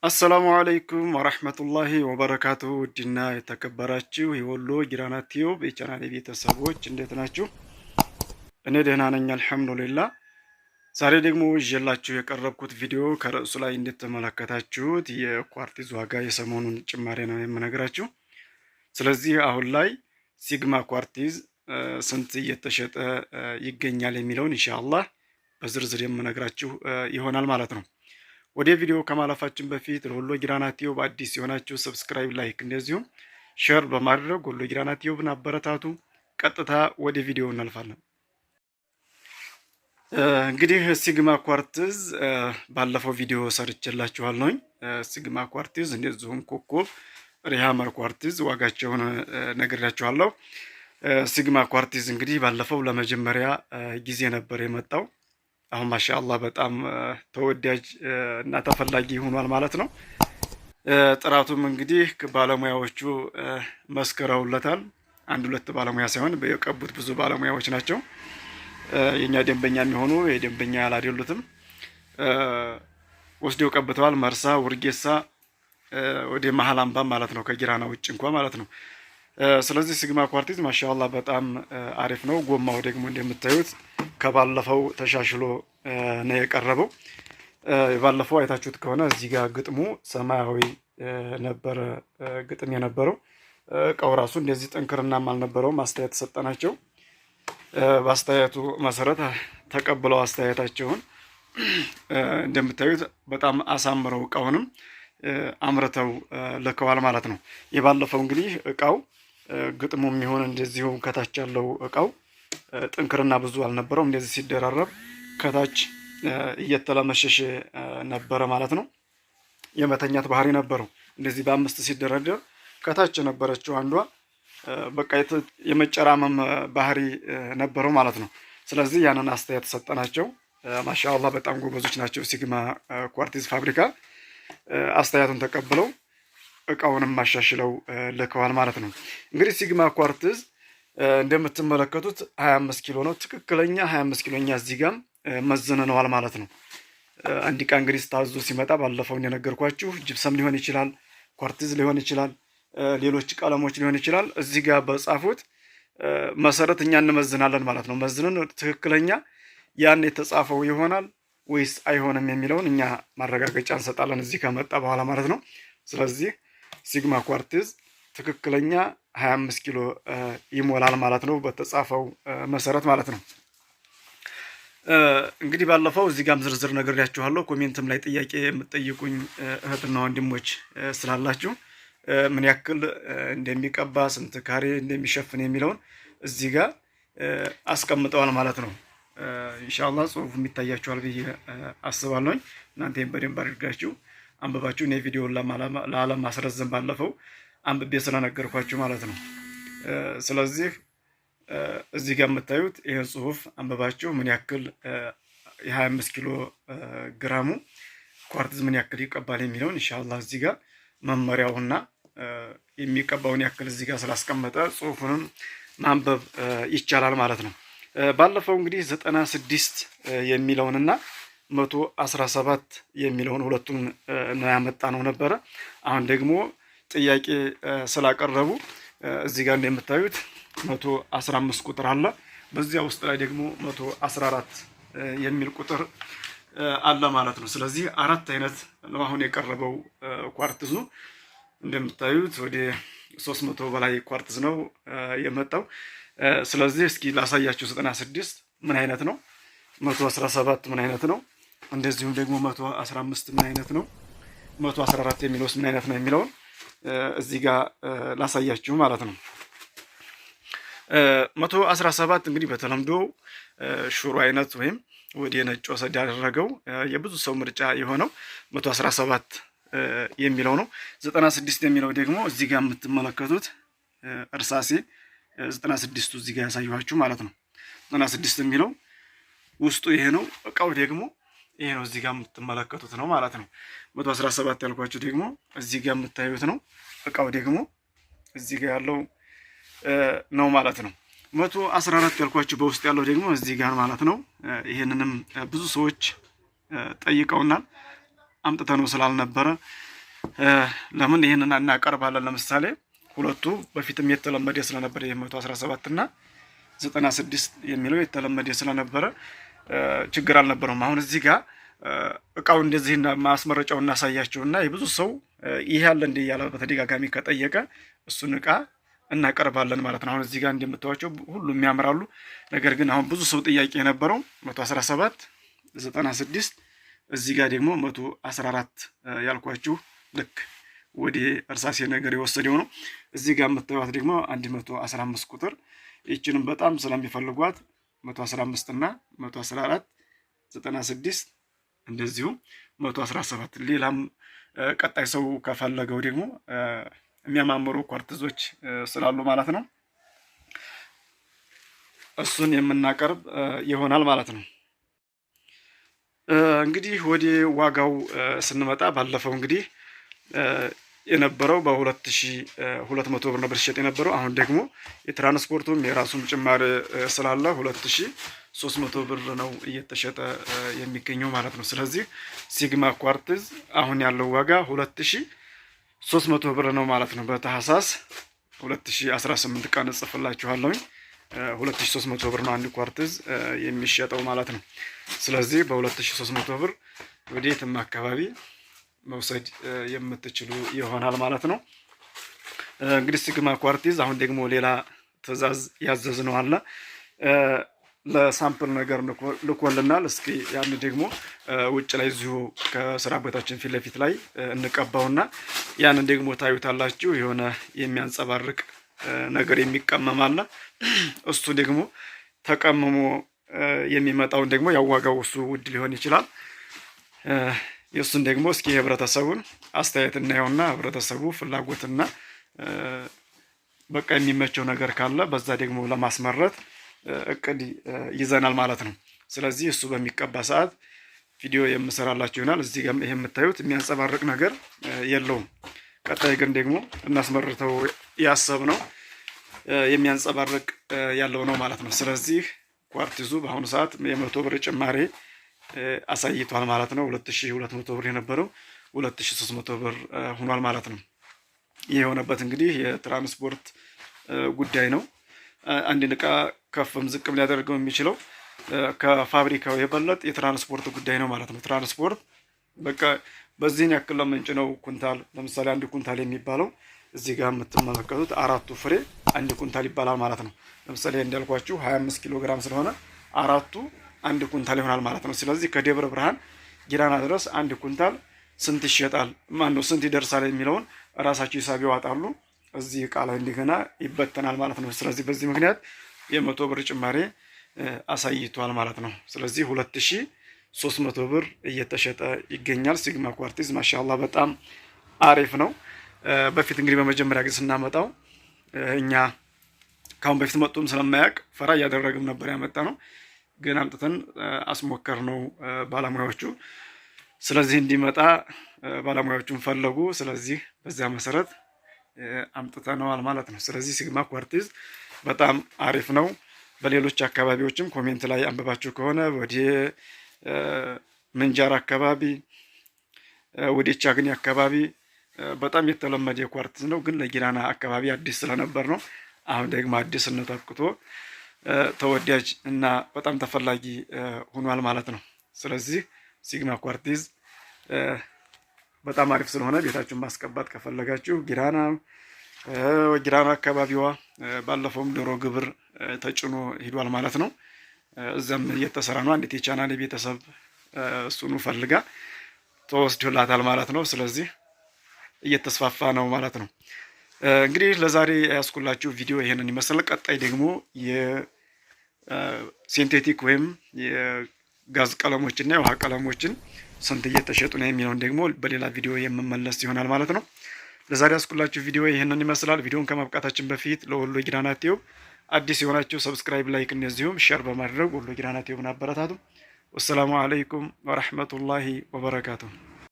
አሰላሙ አለይኩም ወራህመቱላሂ ወበረካቱ። ውድና የተከበራችሁ የወሎ ጊራና ቲዩብ የቻናሌ ቤተሰቦች እንዴት ናችሁ? እኔ ደህና ነኝ አልሐምዱሊላህ። ዛሬ ደግሞ ይዤላችሁ የቀረብኩት ቪዲዮ ከርዕሱ ላይ እንደተመለከታችሁት የኳርቲዝ ዋጋ የሰሞኑን ጭማሪ ነው የምነግራችሁ። ስለዚህ አሁን ላይ ሲግማ ኳርቲዝ ስንት እየተሸጠ ይገኛል የሚለውን ኢንሻአላህ በዝርዝር የምነግራችሁ ይሆናል ማለት ነው። ወደ ቪዲዮ ከማለፋችን በፊት ለወሎ ጊራና ቲዩብ አዲስ የሆናችሁ ሰብስክራይብ፣ ላይክ እንደዚሁም ሼር በማድረግ ወሎ ጊራና ቲዩብን አበረታቱ። ቀጥታ ወደ ቪዲዮ እናልፋለን። እንግዲህ ሲግማ ኳርቲዝ ባለፈው ቪዲዮ ሰርቼላችኋለሁኝ። ሲግማ ኳርቲዝ እንደዚሁም ኮከብ ሪሃመር ኳርቲዝ ዋጋቸውን ነግሬያችኋለሁ። ሲግማ ኳርቲዝ እንግዲህ ባለፈው ለመጀመሪያ ጊዜ ነበር የመጣው። አሁን ማሻአላህ በጣም ተወዳጅ እና ተፈላጊ ሆኗል ማለት ነው። ጥራቱም እንግዲህ ባለሙያዎቹ መስክረውለታል። አንድ ሁለት ባለሙያ ሳይሆን የቀቡት ብዙ ባለሙያዎች ናቸው። የኛ ደንበኛ የሚሆኑ የደንበኛ ያላደሉትም ወስደው ቀብተዋል። መርሳ፣ ውርጌሳ፣ ወደ መሀል አምባ ማለት ነው፣ ከጊራና ውጭ እንኳን ማለት ነው። ስለዚህ ሲግማ ኳርቲዝ ማሻአላህ በጣም አሪፍ ነው። ጎማው ደግሞ እንደምታዩት ከባለፈው ተሻሽሎ ነው የቀረበው። ባለፈው አይታችሁት ከሆነ እዚህ ጋር ግጥሙ ሰማያዊ ነበረ ግጥም የነበረው። እቃው ራሱ እንደዚህ ጥንክርናም አልነበረውም። አስተያየት ሰጠናቸው። በአስተያየቱ መሰረት ተቀብለው አስተያየታቸውን እንደምታዩት በጣም አሳምረው እቃውንም አምርተው ልከዋል ማለት ነው። የባለፈው እንግዲህ እቃው ግጥሙ የሚሆን እንደዚሁ ከታች ያለው እቃው ጥንክርና ብዙ አልነበረውም። እንደዚህ ሲደራረብ ከታች እየተለመሸሸ ነበረ ማለት ነው። የመተኛት ባህሪ ነበረው። እንደዚህ በአምስት ሲደረደር ከታች የነበረችው አንዷ በቃ የመጨራመም ባህሪ ነበረው ማለት ነው። ስለዚህ ያንን አስተያየት ሰጠናቸው። ማሻአላህ በጣም ጎበዞች ናቸው ሲግማ ኳርቲዝ ፋብሪካ። አስተያየቱን ተቀብለው እቃውንም ማሻሽለው ልከዋል ማለት ነው። እንግዲህ ሲግማ ኳርቲዝ እንደምትመለከቱት 25 ኪሎ ነው። ትክክለኛ 25 ኪሎኛ እዚህ ጋር መዝነነዋል ማለት ነው። አንድ ዕቃ እንግዲህ ታዞ ሲመጣ ባለፈው እንደነገርኳችሁ ጅብሰም ሊሆን ይችላል፣ ኳርቲዝ ሊሆን ይችላል፣ ሌሎች ቀለሞች ሊሆን ይችላል። እዚህ ጋር በጻፉት መሰረት እኛ እንመዝናለን ማለት ነው። መዝነን ትክክለኛ ያን የተጻፈው ይሆናል ወይስ አይሆንም የሚለውን እኛ ማረጋገጫ እንሰጣለን እዚህ ከመጣ በኋላ ማለት ነው። ስለዚህ ሲግማ ኳርቲዝ ትክክለኛ 25 ኪሎ ይሞላል ማለት ነው፣ በተጻፈው መሰረት ማለት ነው። እንግዲህ ባለፈው እዚህ ጋርም ዝርዝር ነግሬያችኋለሁ። ኮሜንትም ላይ ጥያቄ የምትጠይቁኝ እህትና ወንድሞች ስላላችሁ ምን ያክል እንደሚቀባ ስንት ካሬ እንደሚሸፍን የሚለውን እዚህ ጋር አስቀምጠዋል ማለት ነው። ኢንሻአላህ ጽሁፉ ይታያችኋል ብዬ አስባለሁኝ። እናንተም በደንብ አድርጋችሁ አንብባችሁ እኔ ቪዲዮውን ለዓለም ማስረዘም ባለፈው አንብቤ ስለነገርኳችሁ ማለት ነው። ስለዚህ እዚህ ጋር የምታዩት ይሄን ጽሁፍ አንብባችሁ ምን ያክል የ25 ኪሎ ግራሙ ኳርቲዝ ምን ያክል ይቀባል የሚለውን ኢንሻአላህ እዚህ ጋር መመሪያውና የሚቀባውን ያክል እዚህ ጋር ስላስቀመጠ ጽሁፉንም ማንበብ ይቻላል ማለት ነው። ባለፈው እንግዲህ 96 የሚለውንና 117 የሚለውን ሁለቱን ነው ያመጣ ነው ነበረ። አሁን ደግሞ ጥያቄ ስላቀረቡ እዚህ ጋር እንደምታዩት 115 ቁጥር አለ። በዚያ ውስጥ ላይ ደግሞ 114 የሚል ቁጥር አለ ማለት ነው። ስለዚህ አራት አይነት ነው አሁን የቀረበው ኳርቲዝ ነው። እንደምታዩት ወደ 300 በላይ ኳርቲዝ ነው የመጣው። ስለዚህ እስኪ ላሳያችሁ 96 ምን አይነት ነው፣ 117 ምን አይነት ነው፣ እንደዚሁም ደግሞ 115 ምን አይነት ነው፣ 114 የሚለውስ ምን አይነት ነው የሚለውን እዚህ ጋር ላሳያችሁ ማለት ነው። 117 እንግዲህ በተለምዶ ሹሮ አይነት ወይም ወደ ነጭ ወሰድ ያደረገው የብዙ ሰው ምርጫ የሆነው 117 የሚለው ነው። 96 የሚለው ደግሞ እዚህ ጋር የምትመለከቱት እርሳሴ 96ቱ እዚህ ጋር ያሳየኋችሁ ማለት ነው። 96 የሚለው ውስጡ ይሄ ነው። እቃው ደግሞ ይሄ ነው፣ እዚህ ጋር የምትመለከቱት ነው ማለት ነው። 117 ያልኳችሁ ደግሞ እዚህ ጋር የምታዩት ነው። እቃው ደግሞ እዚህ ጋር ያለው ነው ማለት ነው። 114 ያልኳችሁ በውስጥ ያለው ደግሞ እዚህ ጋር ማለት ነው። ይሄንንም ብዙ ሰዎች ጠይቀውናል። አምጥተነው ስላልነበረ ለምን ይህንን እናቀርባለን? ለምሳሌ ሁለቱ በፊትም የተለመደ ስለነበረ የ117 እና 96 የሚለው የተለመደ ስለነበረ ችግር አልነበረውም። አሁን እዚህ ጋር እቃው እንደዚህ ማስመረጫው እናሳያቸውና የብዙ ሰው ይሄ ያለ እንደ ያለ በተደጋጋሚ ከጠየቀ እሱን እቃ እናቀርባለን ማለት ነው። አሁን እዚህ ጋር እንደምታዩቸው ሁሉም ያምራሉ። ነገር ግን አሁን ብዙ ሰው ጥያቄ የነበረው 117 96 እዚህ ጋር ደግሞ 114 ያልኳችሁ ልክ ወደ እርሳሴ ነገር የወሰደው ነው። እዚህ ጋር የምታዩት ደግሞ 115 ቁጥር ይችንም በጣም ስለሚፈልጓት 115 እና 114 96 እንደዚሁ 117 ሌላም ቀጣይ ሰው ከፈለገው ደግሞ የሚያማምሩ ኳርትዞች ስላሉ ማለት ነው እሱን የምናቀርብ ይሆናል ማለት ነው። እንግዲህ ወደ ዋጋው ስንመጣ ባለፈው እንግዲህ የነበረው በ2200 ብር ነበር ሲሸጥ የነበረው። አሁን ደግሞ የትራንስፖርቱም የራሱም ጭማሪ ስላለ 2300 ብር ነው እየተሸጠ የሚገኘው ማለት ነው። ስለዚህ ሲግማ ኳርትዝ አሁን ያለው ዋጋ 2300 ብር ነው ማለት ነው። በታህሳስ 2018 ቀን እጽፍላችኋለሁኝ 2300 ብር ነው አንድ ኳርትዝ የሚሸጠው ማለት ነው። ስለዚህ በ2300 ብር ወዴትም አካባቢ መውሰድ የምትችሉ ይሆናል ማለት ነው። እንግዲህ ሲግማ ኳርትዝ አሁን ደግሞ ሌላ ትዕዛዝ ያዘዝነው አለ ለሳምፕል ነገር ልኮልናል። እስኪ ያን ደግሞ ውጭ ላይ እዚሁ ከስራ ቦታችን ፊት ለፊት ላይ እንቀባውና ያንን ደግሞ ታዩታላችሁ። የሆነ የሚያንጸባርቅ ነገር የሚቀመም አለ። እሱ ደግሞ ተቀምሞ የሚመጣውን ደግሞ ያዋጋው እሱ ውድ ሊሆን ይችላል። የእሱን ደግሞ እስኪ ህብረተሰቡን አስተያየት እናየውና ህብረተሰቡ ፍላጎትና በቃ የሚመቸው ነገር ካለ በዛ ደግሞ ለማስመረት እቅድ ይዘናል ማለት ነው። ስለዚህ እሱ በሚቀባ ሰዓት ቪዲዮ የምሰራላችሁ ይሆናል። እዚህ ጋር ይሄ የምታዩት የሚያንጸባርቅ ነገር የለውም። ቀጣይ ግን ደግሞ እናስመርተው ያሰብነው የሚያንጸባርቅ ያለው ነው ማለት ነው። ስለዚህ ኳርትዙ በአሁኑ ሰዓት የ100 ብር ጭማሪ አሳይቷል ማለት ነው። 2200 ብር የነበረው 2300 ብር ሆኗል ማለት ነው። ይህ የሆነበት እንግዲህ የትራንስፖርት ጉዳይ ነው። አንድን እቃ ከፍም ዝቅም ሊያደርገው የሚችለው ከፋብሪካው የበለጠ የትራንስፖርት ጉዳይ ነው ማለት ነው። ትራንስፖርት በቃ በዚህን ያክል ለምንጭነው ኩንታል፣ ለምሳሌ አንድ ኩንታል የሚባለው እዚህ ጋር የምትመለከቱት 4ቱ ፍሬ አንድ ኩንታል ይባላል ማለት ነው። ለምሳሌ እንዳልኳችሁ 25 ኪሎ ግራም ስለሆነ 4ቱ አንድ ኩንታል ይሆናል ማለት ነው። ስለዚህ ከደብረ ብርሃን ጊራና ድረስ አንድ ኩንታል ስንት ይሸጣል፣ ማነው ስንት ይደርሳል የሚለውን ራሳቸው ሂሳብ ያወጣሉ። እዚህ እቃ ላይ እንደገና ይበተናል ማለት ነው። ስለዚህ በዚህ ምክንያት የ100 ብር ጭማሪ አሳይቷል ማለት ነው። ስለዚህ 2300 ብር እየተሸጠ ይገኛል። ሲግማ ኳርትዝ ማሻአላህ በጣም አሪፍ ነው። በፊት እንግዲህ በመጀመሪያ ጊዜ ስናመጣው እኛ ካሁን በፊት መጡም ስለማያውቅ ፈራ እያደረግም ነበር ያመጣ ነው። ግን አምጥተን አስሞከር ነው ባለሙያዎቹ። ስለዚህ እንዲመጣ ባለሙያዎቹን ፈለጉ። ስለዚህ በዚያ መሰረት አምጥተነዋል ማለት ነው። ስለዚህ ሲግማ ኳርትዝ በጣም አሪፍ ነው። በሌሎች አካባቢዎችም ኮሜንት ላይ አንብባችሁ ከሆነ ወደ ምንጃር አካባቢ ወደ ቻግኒ አካባቢ በጣም የተለመደ ኳርትዝ ነው። ግን ለጊራና አካባቢ አዲስ ስለነበር ነው። አሁን ደግሞ አዲስነቱ አብቅቶ ተወዳጅ እና በጣም ተፈላጊ ሆኗል ማለት ነው። ስለዚህ ሲግማ ኳርትዝ በጣም አሪፍ ስለሆነ ቤታችሁን ማስቀባት ከፈለጋችሁ ጊራና አካባቢዋ ባለፈውም ዶሮ ግብር ተጭኖ ሂዷል ማለት ነው። እዛም እየተሰራ ነው። አንዲት የቻናል ቤተሰብ እሱኑ ፈልጋ ተወስዶላታል ማለት ነው። ስለዚህ እየተስፋፋ ነው ማለት ነው። እንግዲህ ለዛሬ ያስኩላችሁ ቪዲዮ ይሄንን ይመስላል። ቀጣይ ደግሞ የሲንቴቲክ ወይም የጋዝ ቀለሞችና የውሃ ቀለሞችን ስንት እየተሸጡ ነው የሚለውን ደግሞ በሌላ ቪዲዮ የምመለስ ይሆናል ማለት ነው። ለዛሬ ያስኩላችሁ ቪዲዮ ይሄንን ይመስላል። ቪዲዮን ከማብቃታችን በፊት ለወሎ ጊራና ቲዩብ አዲስ የሆናችሁ ሰብስክራይብ፣ ላይክ እንደዚሁም ሼር በማድረግ ወሎ ጊራና ቲዩብን አበረታቱ። ወሰላሙ አለይኩም ወራህመቱላሂ ወበረካቱሁ።